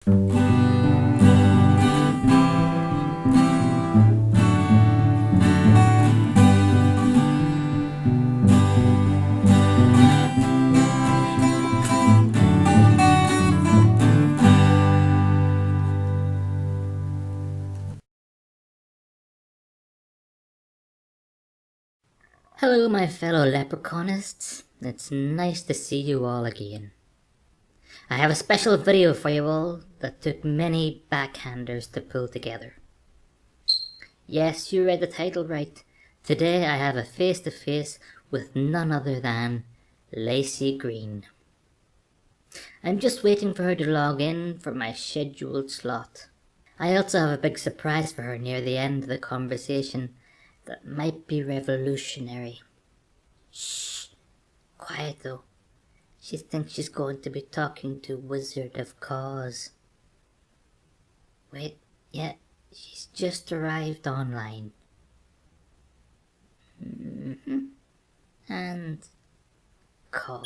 Hello, my fellow leprechaunists. It's nice to see you all again. I have a special video for you all that took many backhanders to pull together. Yes, you read the title right. Today I have a face-to-face with none other than Laci Green. I'm just waiting for her to log in for my scheduled slot. I also have a big surprise for her near the end of the conversation that might be revolutionary. Shh! Quiet though. She thinks she's going to be talking to Wizard of Cause. Wait, yeah, she's just arrived online. And call.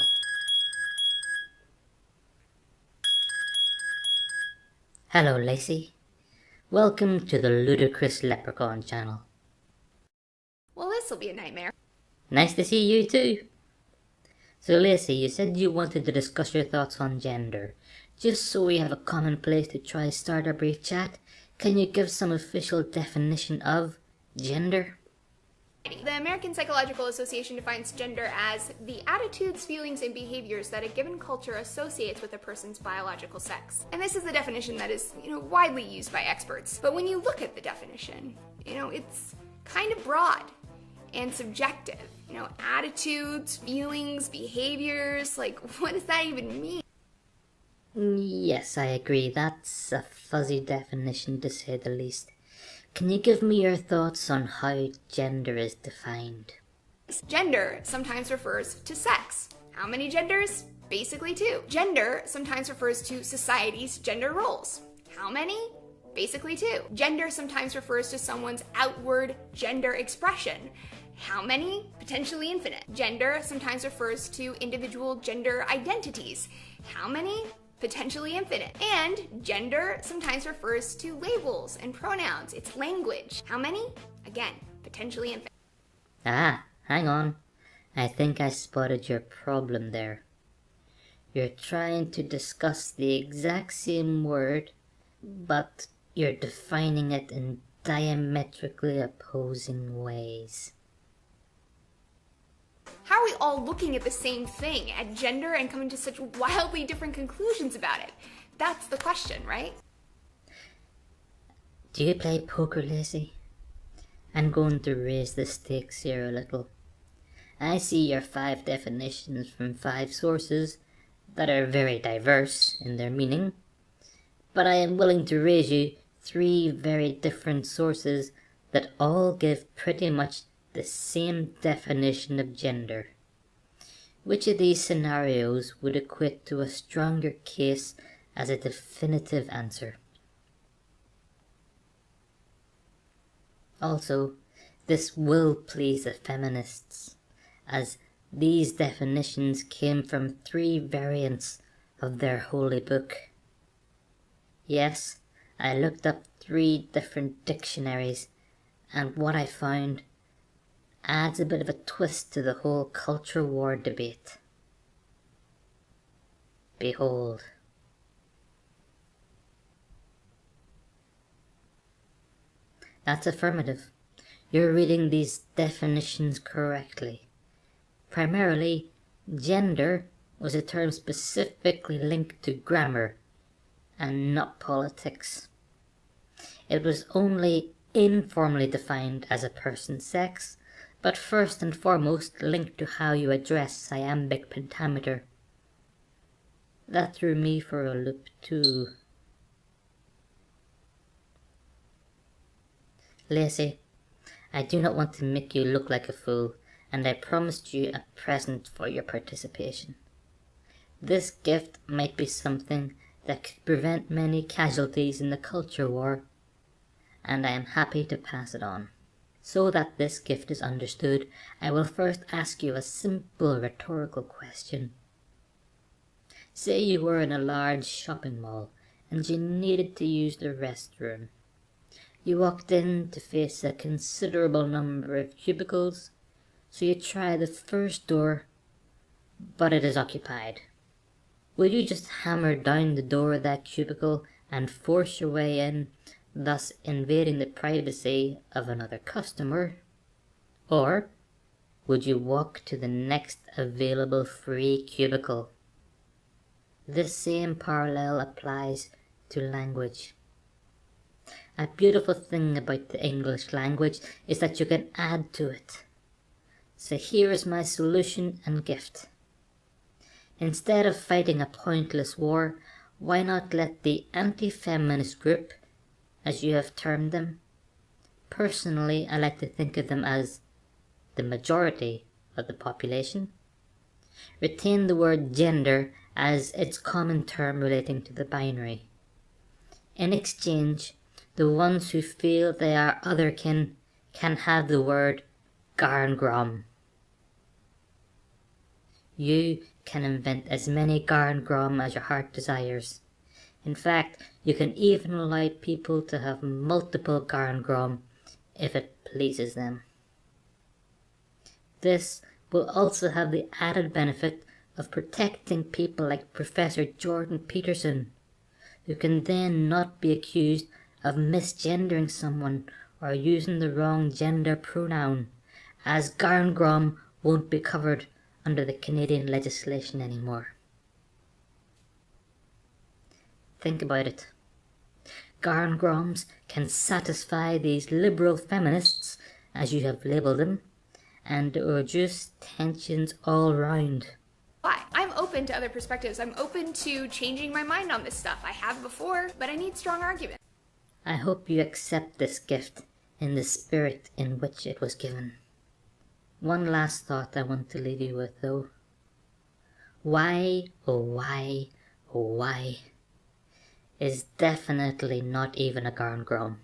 Hello, Laci. Welcome to the Ludicrous Leprechaun channel. Well, this'll be a nightmare. Nice to see you too. So Laci, you said you wanted to discuss your thoughts on gender. Just so we have a common place to try start a brief chat, can you give some official definition of gender? The American Psychological Association defines gender as the attitudes, feelings, and behaviors that a given culture associates with a person's biological sex. And this is the definition that is, widely used by experts. But when you look at the definition, it's kind of broad and subjective. Attitudes, feelings, behaviors, what does that even mean? Yes, I agree. That's a fuzzy definition to say the least. Can you give me your thoughts on how gender is defined? Gender sometimes refers to sex. How many genders? Basically 2. Gender sometimes refers to society's gender roles. How many? Basically 2. Gender sometimes refers to someone's outward gender expression. How many? Potentially infinite. Gender sometimes refers to individual gender identities. How many? Potentially infinite. And gender sometimes refers to labels and pronouns. It's language. How many? Again, potentially infinite. Ah, hang on. I think I spotted your problem there. You're trying to discuss the exact same word, but you're defining it in diametrically opposing ways. How are we all looking at the same thing, at gender, and coming to such wildly different conclusions about it? That's the question, right? Do you play poker, Laci? I'm going to raise the stakes here a little. I see your 5 definitions from 5 sources that are very diverse in their meaning, but I am willing to raise you 3 very different sources that all give pretty much the same definition of gender. Which of these scenarios would equate to a stronger case as a definitive answer? Also, this will please the feminists, as these definitions came from 3 variants of their holy book. Yes, I looked up 3 different dictionaries, and what I found adds a bit of a twist to the whole culture war debate. Behold. That's affirmative. You're reading these definitions correctly. Primarily, gender was a term specifically linked to grammar and not politics. It was only informally defined as a person's sex, but first and foremost linked to how you address iambic pentameter. That threw me for a loop too. Laci, I do not want to make you look like a fool, and I promised you a present for your participation. This gift might be something that could prevent many casualties in the culture war, and I am happy to pass it on. So that this gift is understood, I will first ask you a simple rhetorical question. Say you were in a large shopping mall and you needed to use the restroom. You walked in to face a considerable number of cubicles, so you try the first door, but it is occupied. Will you just hammer down the door of that cubicle and force your way in, thus invading the privacy of another customer? Or would you walk to the next available free cubicle? This same parallel applies to language. A beautiful thing about the English language is that you can add to it. So here is my solution and gift. Instead of fighting a pointless war, why not let the anti-feminist group, as you have termed them, personally I like to think of them as the majority of the population, retain the word gender as its common term relating to the binary. In exchange, the ones who feel they are otherkin can have the word Garngrom. You can invent as many Garngrom as your heart desires. In fact, you can even allow people to have multiple Garngrom if it pleases them. This will also have the added benefit of protecting people like Professor Jordan Peterson, who can then not be accused of misgendering someone or using the wrong gender pronoun, as Garngrom won't be covered under the Canadian legislation anymore. Think about it. Garngroms can satisfy these liberal feminists, as you have labelled them, and reduce tensions all round. Why? I'm open to other perspectives. I'm open to changing my mind on this stuff. I have before, but I need strong arguments. I hope you accept this gift in the spirit in which it was given. One last thought I want to leave you with, though. Why, oh why, oh why, is definitely not even a Garngrom.